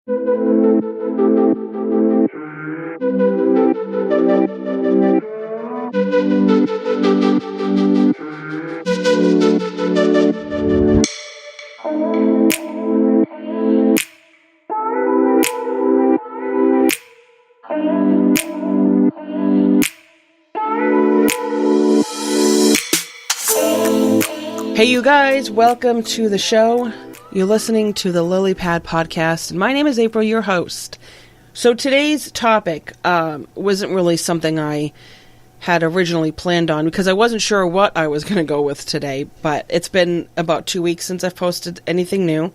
Hey you guys, welcome to the show. You're listening to the Lily Pad podcast, and my name is April, your host. So today's topic wasn't really something I had originally planned on because I wasn't sure what I was going to go with today, but it's been about 2 weeks since I've posted anything new,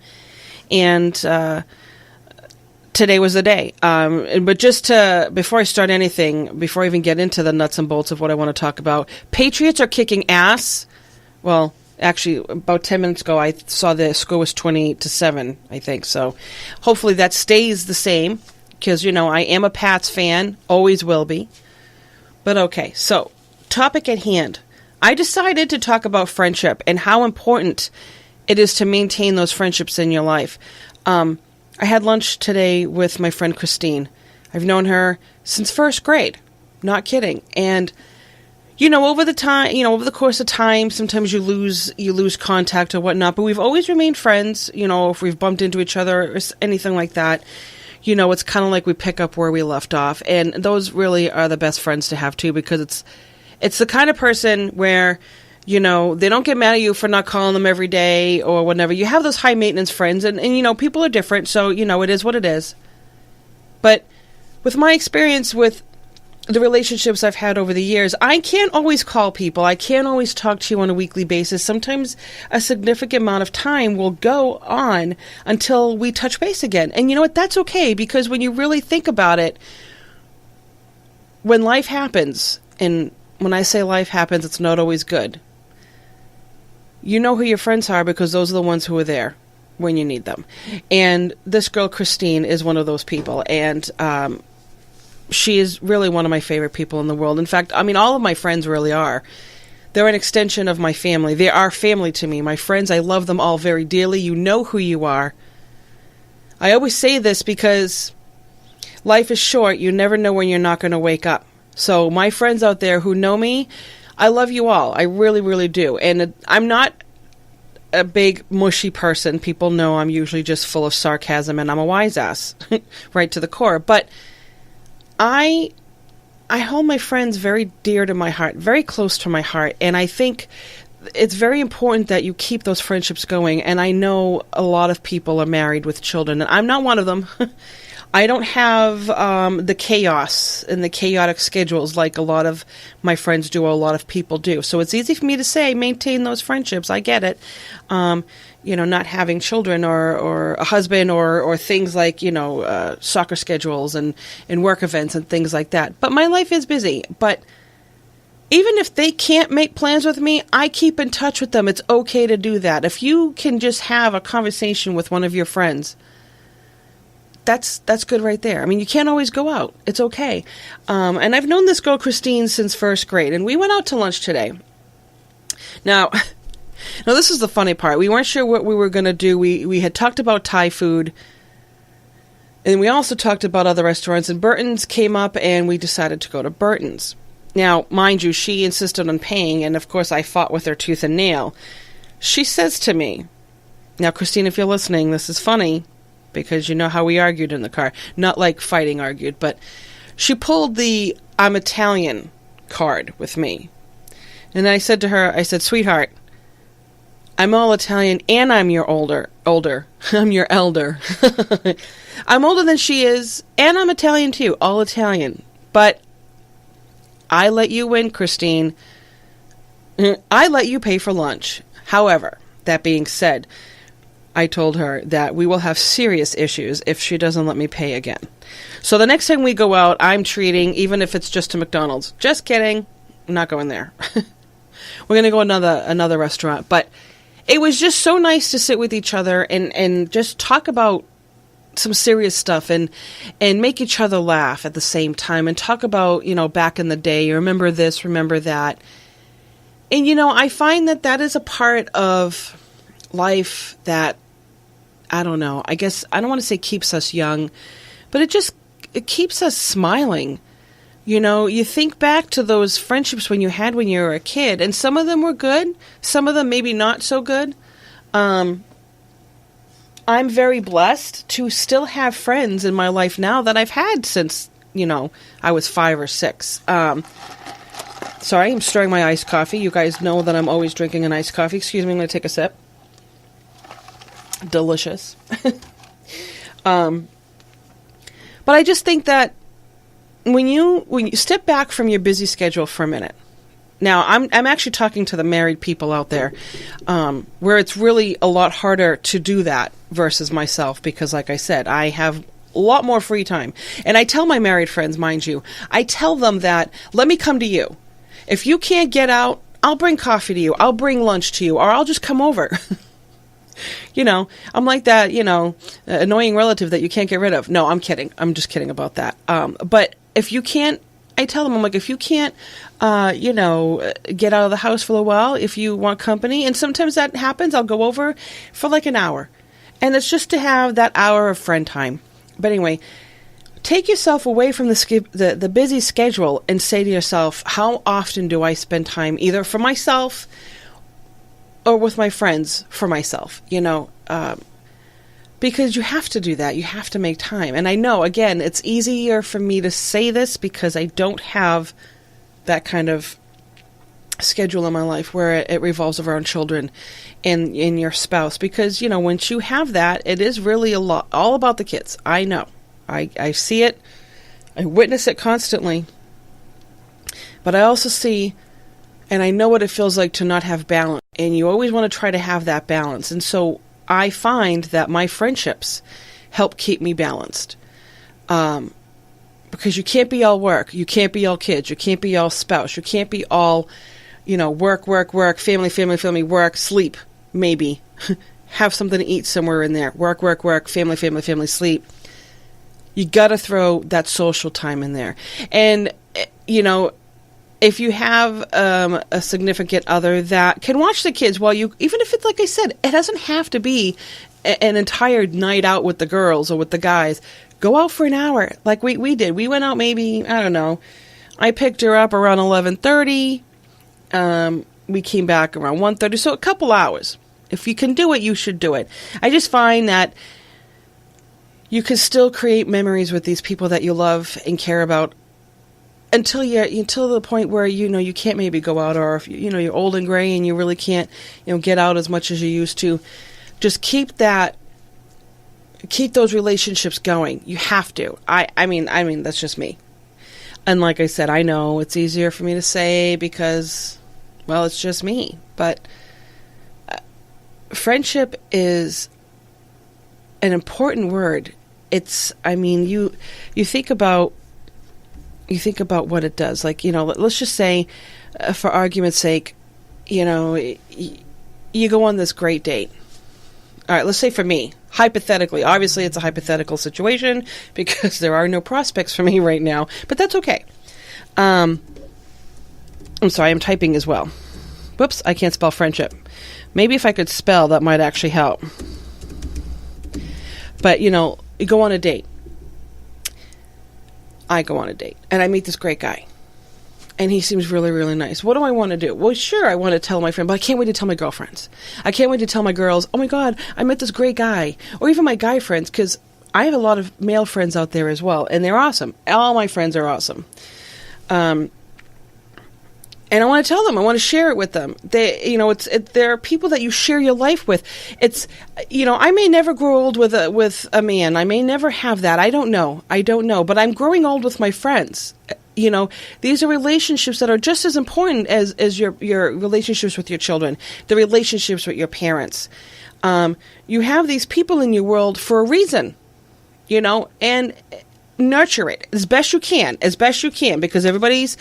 and today was the day. But before I start anything, before I even get into the nuts and bolts of what I want to talk about, Patriots are kicking ass. Well, actually, about 10 minutes ago, I saw the score was 28-7, I think. So hopefully that stays the same because, I am a Pats fan, always will be. But okay, so topic at hand. I decided to talk about friendship and how important it is to maintain those friendships in your life. I had lunch today with my friend Christine. I've known her since first grade. Not kidding. And over the course of time, sometimes you lose contact or whatnot, but we've always remained friends, if we've bumped into each other or anything like that, it's kind of like we pick up where we left off. And those really are the best friends to have too, because it's the kind of person where, they don't get mad at you for not calling them every day or whatever. You have those high maintenance friends and people are different. So, it is what it is. But with my experience with the relationships I've had over the years, I can't always call people. I can't always talk to you on a weekly basis. Sometimes a significant amount of time will go on until we touch base again. And you know what? That's okay, because when you really think about it, when life happens, and when I say life happens, it's not always good. You know who your friends are because those are the ones who are there when you need them. And this girl, Christine, is one of those people. And, she is really one of my favorite people in the world. In fact, all of my friends really are. They're an extension of my family. They are family to me. My friends, I love them all very dearly. You know who you are. I always say this because life is short. You never know when you're not going to wake up. So my friends out there who know me, I love you all. I really, really do. And I'm not a big, mushy person. People know I'm usually just full of sarcasm and I'm a wise ass, right to the core. But I hold my friends very dear to my heart, very close to my heart, and I think it's very important that you keep those friendships going. And I know a lot of people are married with children, and I'm not one of them. I don't have the chaos and the chaotic schedules like a lot of my friends do or a lot of people do. So it's easy for me to say, maintain those friendships. I get it. Not having children or a husband or things like, soccer schedules and work events and things like that. But my life is busy. But even if they can't make plans with me, I keep in touch with them. It's okay to do that. If you can just have a conversation with one of your friends, that's good right there. You can't always go out. It's okay. And I've known this girl, Christine, since first grade, and we went out to lunch today. Now, this is the funny part. We weren't sure what we were going to do. We had talked about Thai food, and we also talked about other restaurants, and Burton's came up, and we decided to go to Burton's. Now, mind you, she insisted on paying, and of course I fought with her tooth and nail. She says to me, now, Christine, if you're listening, this is funny, because you know how we argued in the car. Not like fighting argued, but she pulled the I'm Italian card with me. And I said to her, sweetheart, I'm all Italian and I'm your older. I'm your elder. I'm older than she is, and I'm Italian too, all Italian. But I let you win, Christine. I let you pay for lunch. However, that being said, I told her that we will have serious issues if she doesn't let me pay again. So the next time we go out, I'm treating, even if it's just to McDonald's. Just kidding. I'm not going there. We're going to go another restaurant. But it was just so nice to sit with each other and just talk about some serious stuff and make each other laugh at the same time and talk about, back in the day, remember this, remember that. And, I find that is a part of life that I don't know. I guess I don't want to say keeps us young, but it keeps us smiling. You think back to those friendships when you had when you were a kid, and some of them were good, some of them maybe not so good. I'm very blessed to still have friends in my life now that I've had since, I was 5 or 6. Sorry, I'm stirring my iced coffee. You guys know that I'm always drinking an iced coffee. Excuse me, I'm going to take a sip. Delicious. But I just think that when you step back from your busy schedule for a minute, now I'm actually talking to the married people out there, where it's really a lot harder to do that versus myself, because like I said, I have a lot more free time. And I tell my married friends, mind you, I tell them that, let me come to you. If you can't get out, I'll bring coffee to you, I'll bring lunch to you, or I'll just come over. I'm like that, annoying relative that you can't get rid of. No, I'm kidding. I'm just kidding about that. But if you can't, I tell them, I'm like, if you can't, get out of the house for a while, if you want company, and sometimes that happens, I'll go over for like an hour. And it's just to have that hour of friend time. But anyway, take yourself away from the busy schedule and say to yourself, how often do I spend time either for myself or with my friends for myself, because you have to do that. You have to make time. And I know, again, it's easier for me to say this because I don't have that kind of schedule in my life where it revolves around children and your spouse. Because, once you have that, it is really a lot, all about the kids. I know. I see it. I witness it constantly. But I also see, and I know what it feels like to not have balance. And you always want to try to have that balance. And so I find that my friendships help keep me balanced. Because you can't be all work. You can't be all kids. You can't be all spouse. You can't be all, work, family, work, sleep, maybe. Have something to eat somewhere in there. Work, family, sleep. You got to throw that social time in there. And, if you have a significant other that can watch the kids while you, even if it's like I said, it doesn't have to be an entire night out with the girls or with the guys. Go out for an hour like we did. We went out maybe, I don't know, I picked her up around 11:30. We came back around 1:30, so a couple hours. If you can do it, you should do it. I just find that you can still create memories with these people that you love and care about until the point where you can't maybe go out, or if you're old and gray and you really can't get out as much as you used to. Just keep those relationships going. You have to. I mean that's just me. And like I said, I know it's easier for me to say because, well, it's just me. But friendship is an important word. It's, you think about what it does. Like, let's just say, for argument's sake, you go on this great date. All right, let's say for me, hypothetically, obviously it's a hypothetical situation because there are no prospects for me right now, but that's okay. I'm sorry, I'm typing as well. Whoops, I can't spell friendship. Maybe if I could spell, that might actually help. But, you go on a date. I go on a date, and I meet this great guy. And he seems really, really nice. What do I want to do? Well, sure, I want to tell my friend, but I can't wait to tell my girlfriends. I can't wait to tell my girls, oh my God, I met this great guy. Or even my guy friends, because I have a lot of male friends out there as well, and they're awesome. All my friends are awesome. And I want to tell them. I want to share it with them. There are people that you share your life with. It's, I may never grow old with a man. I may never have that. I don't know. But I'm growing old with my friends. These are relationships that are just as important as your relationships with your children, the relationships with your parents. You have these people in your world for a reason, and nurture it as best you can, because everybody's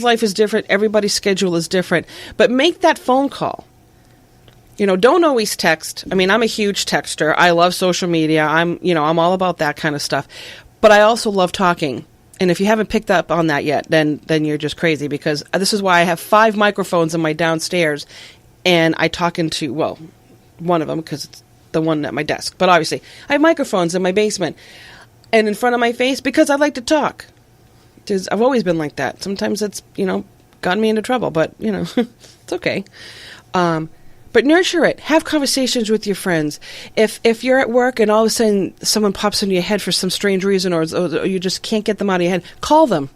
life is different. Everybody's schedule is different, but make that phone call. Don't always text. I'm a huge texter. I love social media. I'm all about that kind of stuff, but I also love talking. And if you haven't picked up on that yet, then you're just crazy, because this is why I have 5 microphones in my downstairs, and I talk into, well, one of them, because the one at my desk. But obviously, I have microphones in my basement and in front of my face because I like to talk. I've always been like that. Sometimes it's, gotten me into trouble, but, it's okay. But nurture it. Have conversations with your friends. If you're at work and all of a sudden someone pops into your head for some strange reason or you just can't get them out of your head, call them.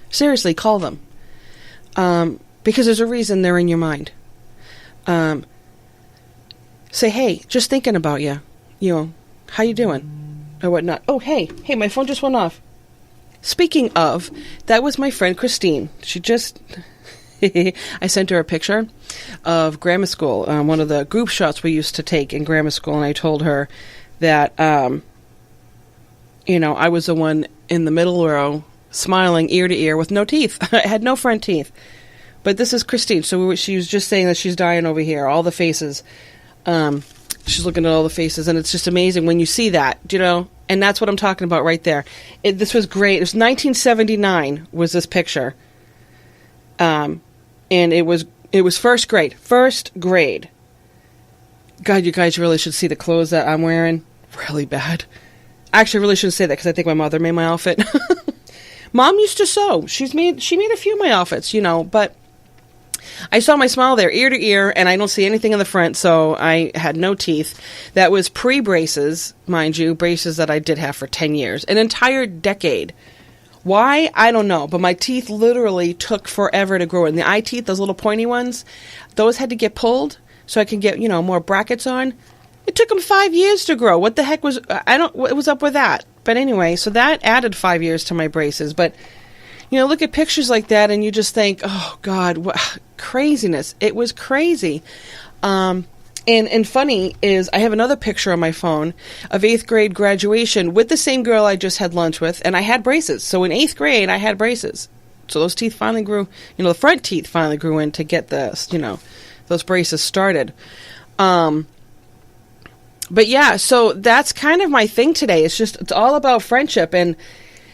Seriously, call them. Because there's a reason they're in your mind. Say, hey, just thinking about you. How you doing? Or whatnot. Oh, hey, my phone just went off. Speaking of, that was my friend Christine. She just... I sent her a picture of grammar school, one of the group shots we used to take in grammar school, and I told her that, I was the one in the middle row, smiling ear to ear with no teeth. I had no front teeth. But this is Christine, so she was just saying that she's dying over here, all the faces. She's looking at all the faces, and it's just amazing when you see that, and that's what I'm talking about right there. This was great. It was 1979 was this picture. And it was first grade. First grade. God, you guys really should see the clothes that I'm wearing. Really bad. Actually, I really shouldn't say that because I think my mother made my outfit. Mom used to sew. She made a few of my outfits, but I saw my smile there, ear to ear, and I don't see anything in the front, so I had no teeth. That was pre-braces, mind you, braces that I did have for 10 years. An entire decade. Why? I don't know, but my teeth literally took forever to grow. And the eye teeth, those little pointy ones, those had to get pulled so I could get, more brackets on. It took them 5 years to grow. What the heck what was up with that? But anyway, so that added 5 years to my braces. But, look at pictures like that and you just think, oh God, what craziness. It was crazy. And funny is I have another picture on my phone of 8th grade graduation with the same girl I just had lunch with, and I had braces. So in 8th grade, I had braces. So those teeth finally grew, the front teeth finally grew in to get those braces started. But yeah, so that's kind of my thing today. It's all about friendship, and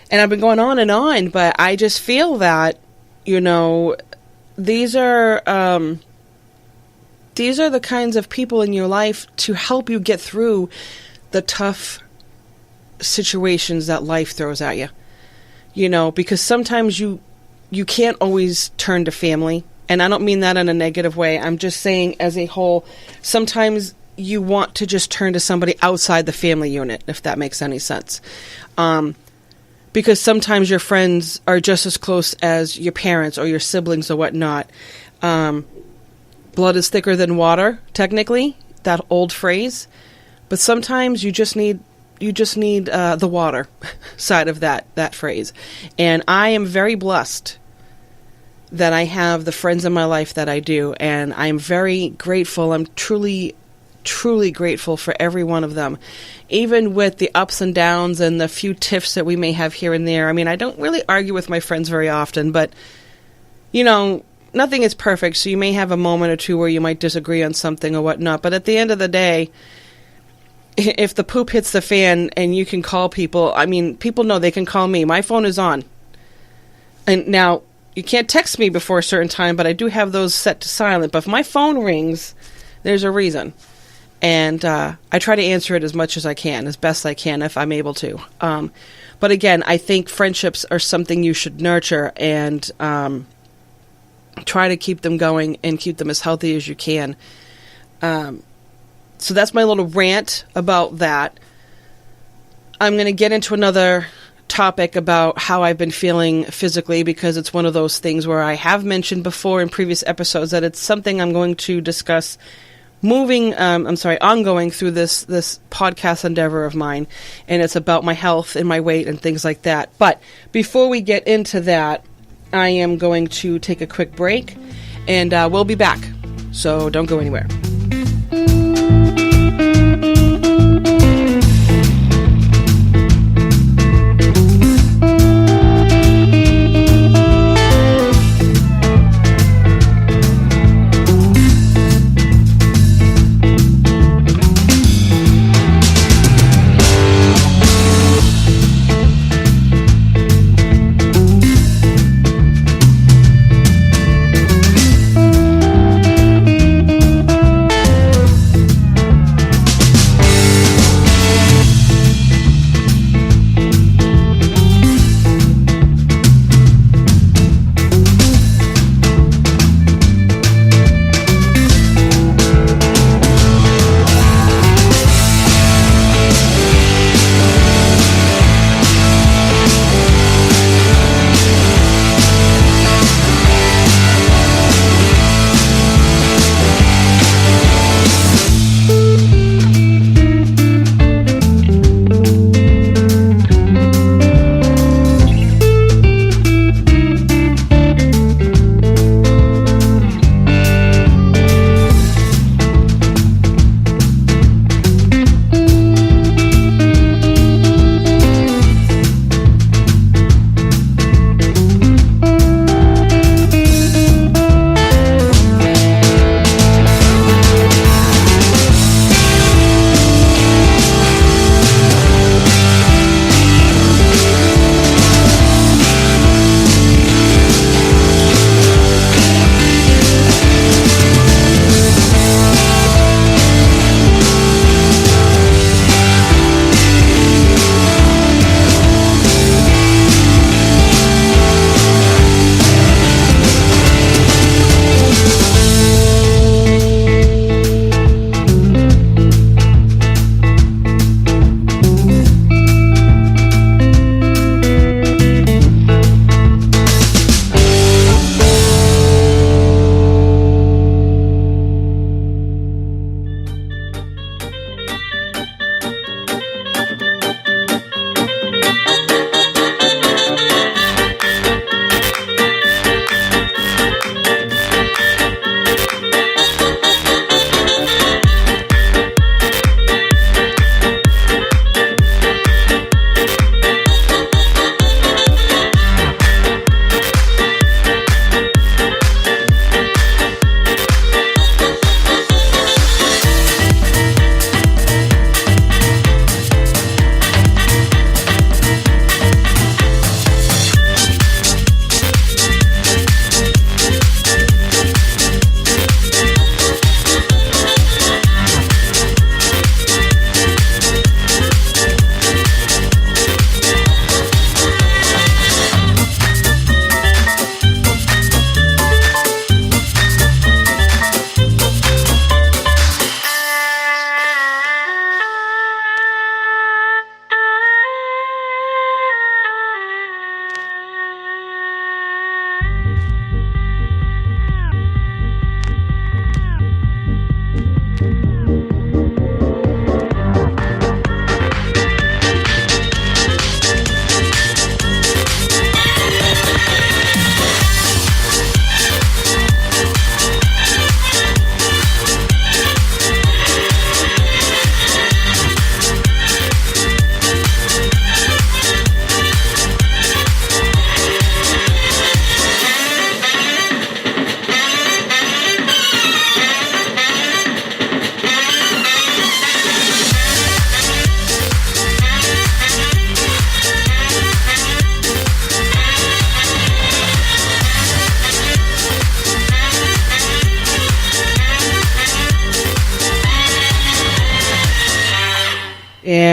I've been going on, but I just feel that, these are the kinds of people in your life to help you get through the tough situations that life throws at you. Because sometimes you can't always turn to family. And I don't mean that in a negative way. I'm just saying as a whole, sometimes you want to just turn to somebody outside the family unit, if that makes any sense. Because sometimes your friends are just as close as your parents or your siblings or whatnot. Blood is thicker than water, technically, that old phrase. But sometimes you just need the water side of that phrase. And I am very blessed that I have the friends in my life that I do. And I'm very grateful. I'm truly, truly grateful for every one of them. Even with the ups and downs and the few tiffs that we may have here and there. I mean, I don't really argue with my friends very often, but, nothing is perfect, so you may have a moment or two where you might disagree on something or whatnot. But at the end of the day, if the poop hits the fan and you can call people, people know they can call me. My phone is on. And now, you can't text me before a certain time, but I do have those set to silent. But if my phone rings, there's a reason. And I try to answer it as much as I can, as best I can, if I'm able to. But again, I think friendships are something you should nurture and try to keep them going and keep them as healthy as you can. So that's my little rant about that. I'm going to get into another topic about how I've been feeling physically, because it's one of those things where I have mentioned before in previous episodes that it's something I'm going to discuss ongoing through this podcast endeavor of mine. And it's about my health and my weight and things like that. But before we get into that, I am going to take a quick break, and we'll be back. So don't go anywhere.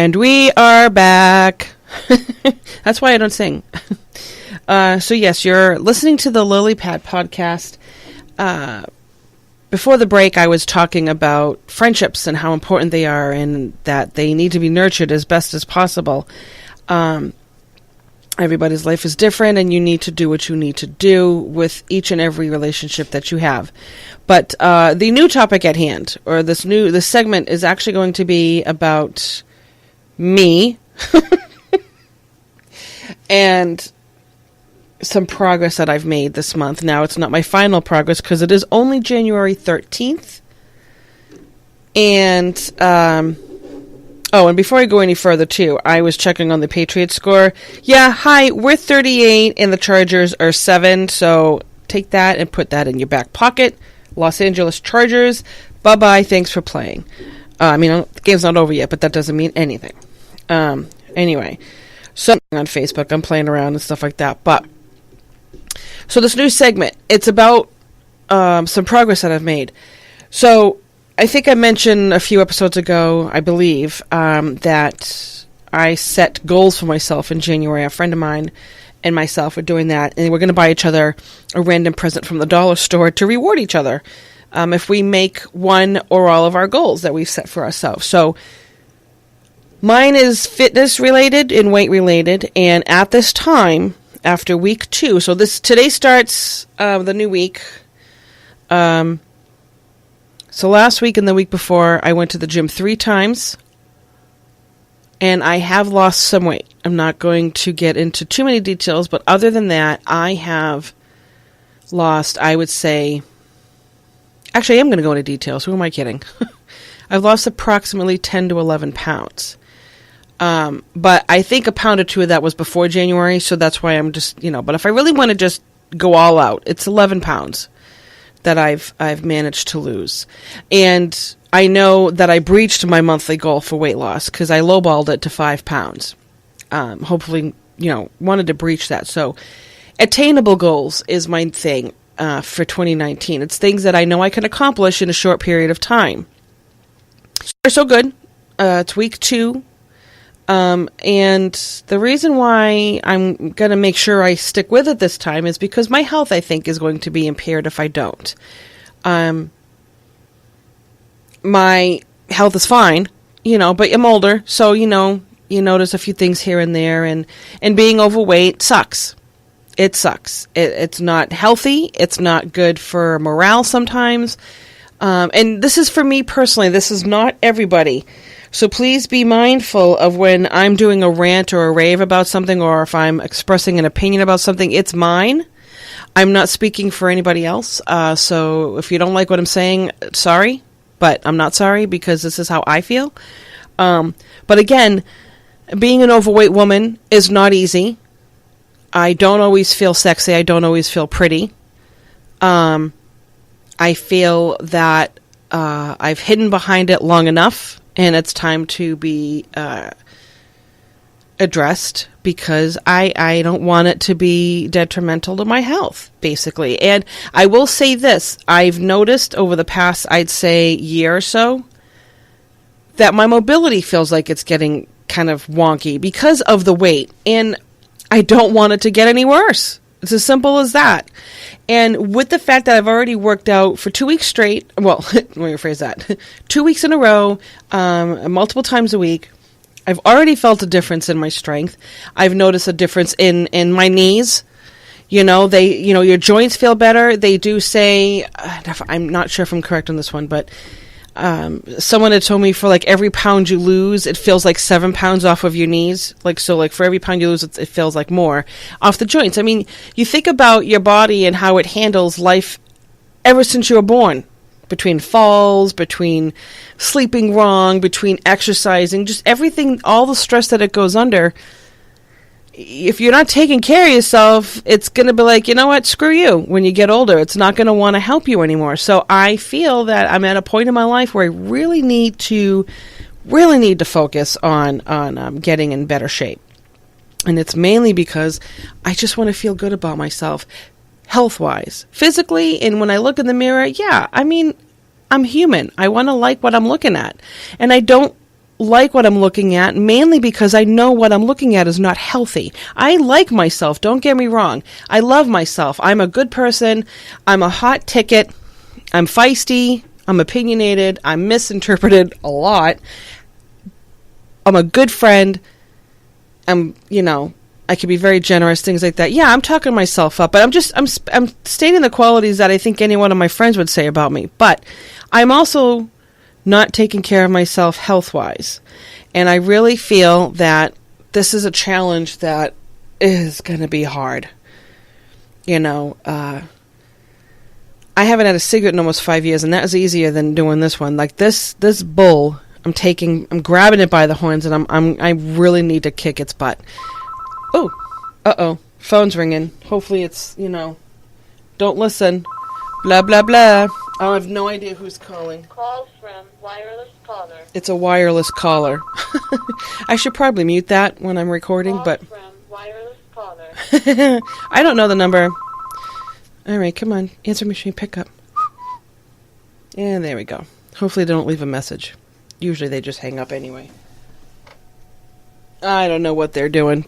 And we are back. That's why I don't sing. So yes, you're listening to the Lily Pad podcast. Before the break, I was talking about friendships and how important they are and that they need to be nurtured as best as possible. Everybody's life is different, and you need to do what you need to do with each and every relationship that you have. But the new topic at hand, or this segment, is actually going to be about me and some progress that I've made this month. Now, it's not my final progress because it is only January 13th. And and before I go any further, too, I was checking on the Patriots score. Yeah, hi, we're 38 and the Chargers are 7, so take that and put that in your back pocket. Los Angeles Chargers, bye-bye, thanks for playing. The game's not over yet, but that doesn't mean anything. Anyway, so on Facebook, I'm playing around and stuff like that. But, so this new segment, it's about some progress that I've made. So, I think I mentioned a few episodes ago, I believe, that I set goals for myself in January. A friend of mine and myself were doing that, and we're going to buy each other a random present from the dollar store to reward each other if we make one or all of our goals that we've set for ourselves. So mine is fitness related and weight related, and at this time, after week 2, so today starts the new week. So last week and the week before, I went to the gym 3 times, and I have lost some weight. I'm not going to get into too many details, but other than that, I have lost, I would say, actually, I am going to go into details. Who am I kidding? I've lost approximately 10 to 11 pounds. But I think a pound or 2 of that was before January, so that's why I'm just, but if I really want to just go all out, it's 11 pounds. That I've managed to lose. And I know that I breached my monthly goal for weight loss because I lowballed it to 5 pounds. Hopefully, wanted to breach that. So attainable goals is my thing for 2019. It's things that I know I can accomplish in a short period of time. So good. It's week 2. And the reason why I'm going to make sure I stick with it this time is because my health, I think, is going to be impaired if I don't. My health is fine, but I'm older, so, you notice a few things here and there, and being overweight sucks. It sucks. It's not healthy. It's not good for morale sometimes. And this is for me personally. This is not everybody. So please be mindful of when I'm doing a rant or a rave about something, or if I'm expressing an opinion about something, it's mine. I'm not speaking for anybody else. So if you don't like what I'm saying, sorry, but I'm not sorry because this is how I feel. But again, being an overweight woman is not easy. I don't always feel sexy. I don't always feel pretty. I feel that I've hidden behind it long enough. And it's time to be addressed because I don't want it to be detrimental to my health, basically. And I will say this. I've noticed over the past, I'd say, year or so, that my mobility feels like it's getting kind of wonky because of the weight. And I don't want it to get any worse. It's as simple as that. And with the fact that I've already worked out for 2 weeks straight, well, let me rephrase that, 2 weeks in a row, multiple times a week, I've already felt a difference in my strength. I've noticed a difference in my knees. Your joints feel better. They do say, I'm not sure if I'm correct on this one, but someone had told me for like every pound you lose, it feels like 7 pounds off of your knees. So for every pound you lose, it feels like more off the joints. I mean, you think about your body and how it handles life ever since you were born, between falls, between sleeping wrong, between exercising, just everything, all the stress that it goes under. If you're not taking care of yourself, it's going to be like, you know what, screw you. When you get older, it's not going to want to help you anymore. So I feel that I'm at a point in my life where I really need to focus on getting in better shape. And it's mainly because I just want to feel good about myself, health-wise, physically. And when I look in the mirror, I'm human. I want to like what I'm looking at. And I don't like what I'm looking at, mainly because I know what I'm looking at is not healthy. I like myself, don't get me wrong. I love myself. I'm a good person. I'm a hot ticket. I'm feisty. I'm opinionated. I'm misinterpreted a lot. I'm a good friend. I can be very generous, things like that. Yeah, I'm talking myself up, but I'm stating the qualities that I think any one of my friends would say about me. But I'm also not taking care of myself health-wise. And I really feel that this is a challenge that is going to be hard. I haven't had a cigarette in almost 5 years, and that was easier than doing this one. Like this bull, I'm grabbing it by the horns, and I really need to kick its butt. Oh, uh-oh, phone's ringing. Hopefully it's, don't listen. Blah, blah, blah. I have no idea who's calling. Call from wireless caller. It's a wireless caller. I should probably mute that when I'm recording, Call but... from wireless caller. I don't know the number. All right, come on. Answer machine, pick up. And there we go. Hopefully they don't leave a message. Usually they just hang up anyway. I don't know what they're doing.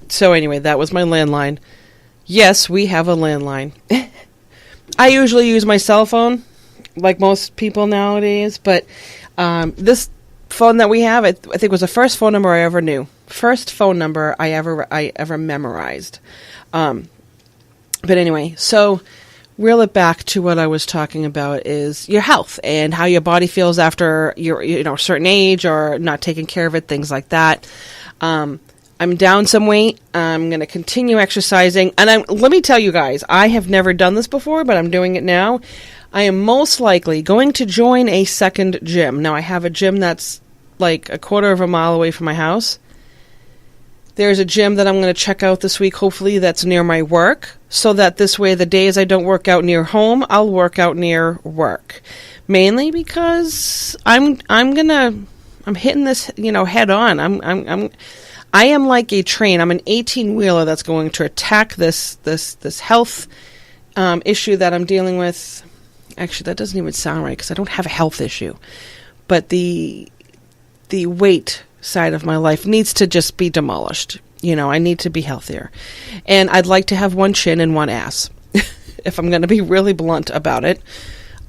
So anyway, that was my landline. Yes, we have a landline. I usually use my cell phone, like most people nowadays, but this phone that we have, I think was the first phone number I ever knew. First phone number I ever memorized. But anyway, so reel it back to what I was talking about is your health and how your body feels after you're a certain age or not taking care of it, things like that. I'm down some weight. I'm going to continue exercising. And let me tell you guys, I have never done this before, but I'm doing it now. I am most likely going to join a second gym. Now, I have a gym that's like a quarter of a mile away from my house. There's a gym that I'm going to check out this week, hopefully that's near my work, so that this way the days I don't work out near home, I'll work out near work. Mainly because I'm hitting this, head on. I am like a train. I'm an 18-wheeler that's going to attack this health issue that I'm dealing with. Actually, that doesn't even sound right because I don't have a health issue. But the weight side of my life needs to just be demolished. I need to be healthier. And I'd like to have one chin and one ass. If I'm going to be really blunt about it,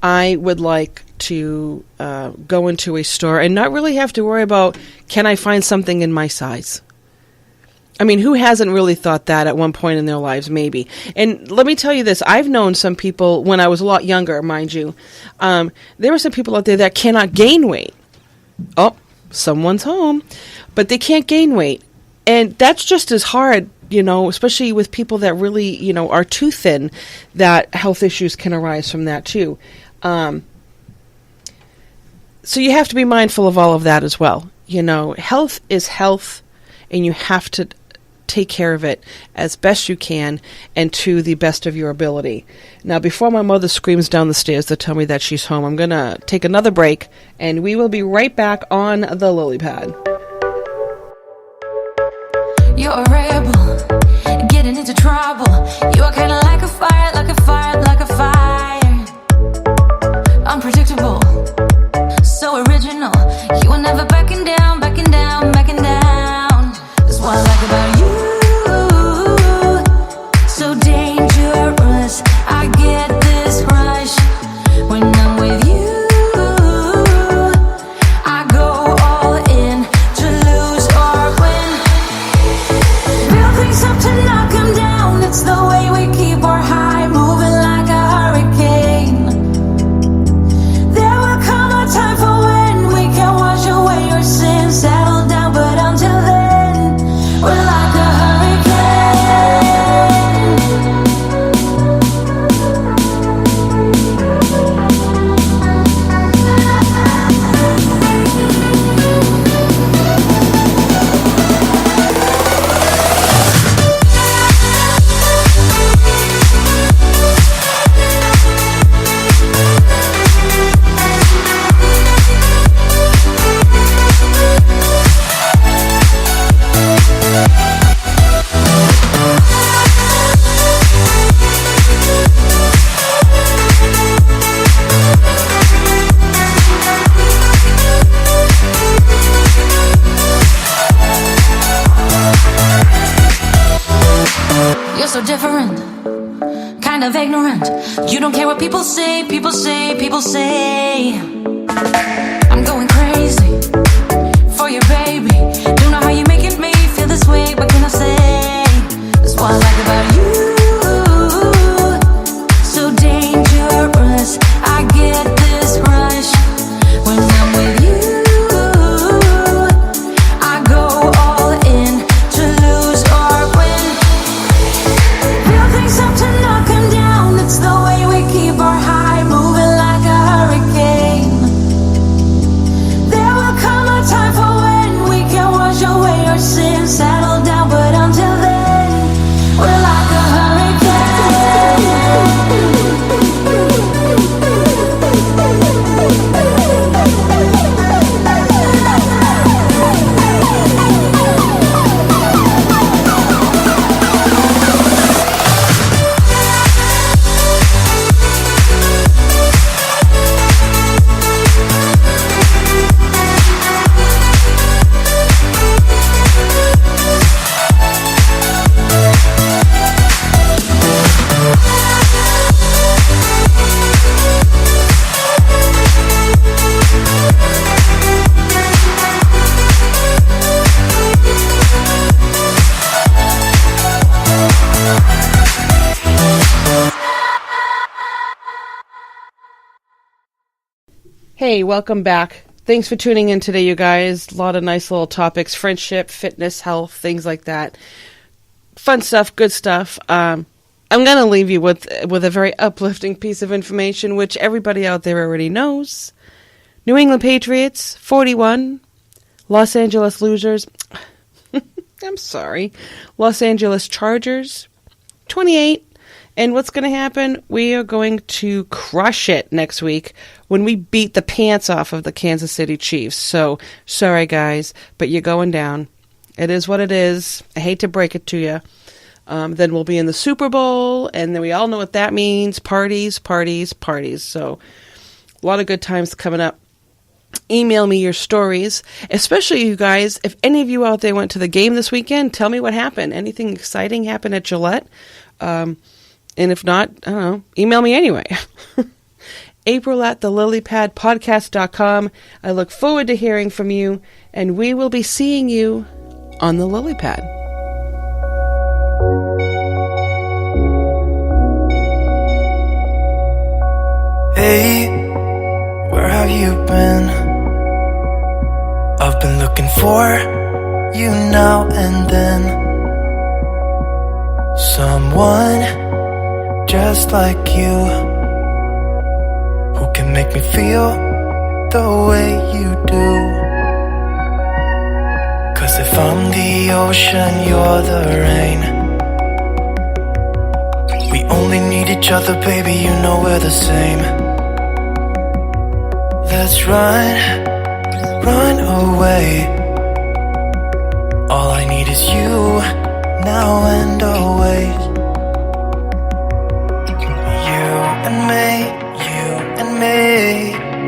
I would like to go into a store and not really have to worry about, can I find something in my size? I mean, who hasn't really thought that at one point in their lives, maybe? And let me tell you this. I've known some people, when I was a lot younger, mind you, there were some people out there that cannot gain weight. Oh, someone's home. But they can't gain weight. And that's just as hard, especially with people that really, are too thin, that health issues can arise from that too. So you have to be mindful of all of that as well. Health is health, and you have to take care of it as best you can and to the best of your ability. Now, before my mother screams down the stairs to tell me that she's home, I'm going to take another break, and we will be right back on the Lily Pad. You're a rebel, getting into trouble. You are kind of like a fire, like a fire, like a fire. Unpredictable, so original. You are never backing down, backing down, backing down. That's what I like about you. So dangerous, I get this rush when I'm with you. I go all in to lose or win. Build things up to knock 'em down. It's the way we keep so different, kind of ignorant. You don't care what people say, people say, people say. I'm going crazy for you, baby. Don't know how you're making me feel this way. What can I say? That's what I like about you. So dangerous. I get this rush when I'm with you. I go all in to lose or win. Real things up to knock 'em down. It's the way we keep our high moving like a hurricane. There will come a time for when we can wash away our sins, settle down, but until then, we're like a Hey, welcome back. Thanks for tuning in today, you guys. A lot of nice little topics, friendship, fitness, health, things like that. Fun stuff, good stuff. I'm going to leave you with a very uplifting piece of information, which everybody out there already knows. New England Patriots, 41. Los Angeles Losers, I'm sorry. Los Angeles Chargers, 28. And what's going to happen? We are going to crush it next week when we beat the pants off of the Kansas City Chiefs. So, sorry guys, but you're going down. It is what it is. I hate to break it to you. Then we'll be in the Super Bowl, and then we all know what that means. Parties, parties, parties. So, a lot of good times coming up. Email me your stories, especially you guys. If any of you out there went to the game this weekend, tell me what happened. Anything exciting happened at Gillette? And if not, I don't know, email me anyway. April at thelilypadpodcast.com. I look forward to hearing from you, and we will be seeing you on the Lily Pad. Hey, where have you been? I've been looking for you now and then. Someone just like you, who can make me feel the way you do. 'Cause if I'm the ocean, you're the rain. We only need each other, baby, you know we're the same. Let's run away. All I need is you, now and always.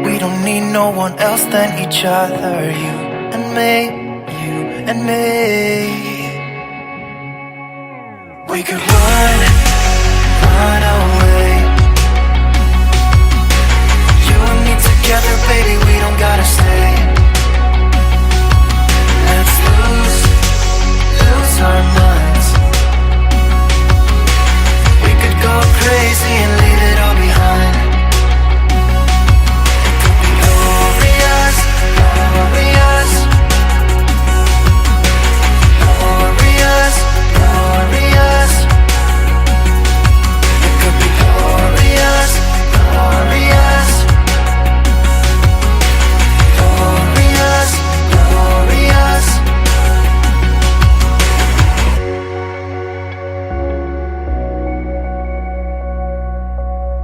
We don't need no one else than each other. You and me. We could run away. You and me together, baby, we don't gotta stay. Let's lose our minds. We could go crazy and leave it all behind.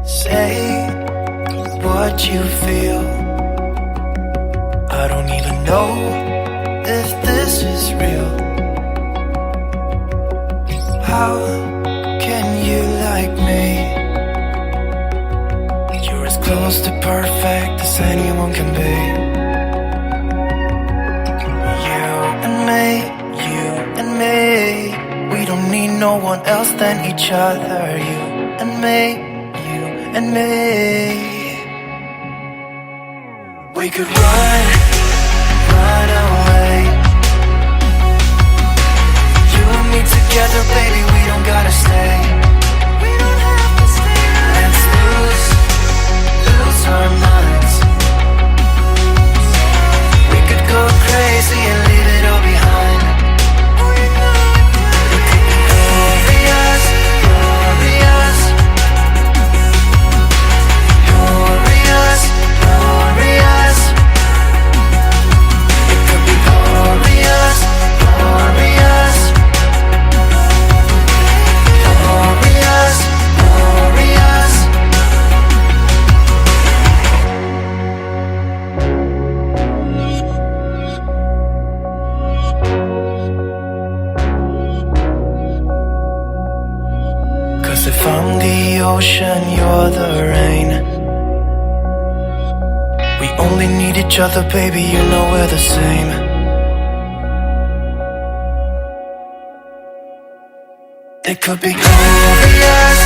Say what you feel. I don't even know if this is real. How can you like me? You're as close to perfect as anyone can be. You and me, we don't need no one else than each other. You and me, you and me. We could run away. You and me together, baby, we don't gotta stay. We don't have to stay. Let's lose our minds. We could go crazy and leave it all behind. It could be glorious, glorious, glorious, glorious. It could be glorious, glorious, glorious, glorious. Cause if I'm the ocean, you're the rain. We only need each other, baby, you know we're the same. It could be glorious,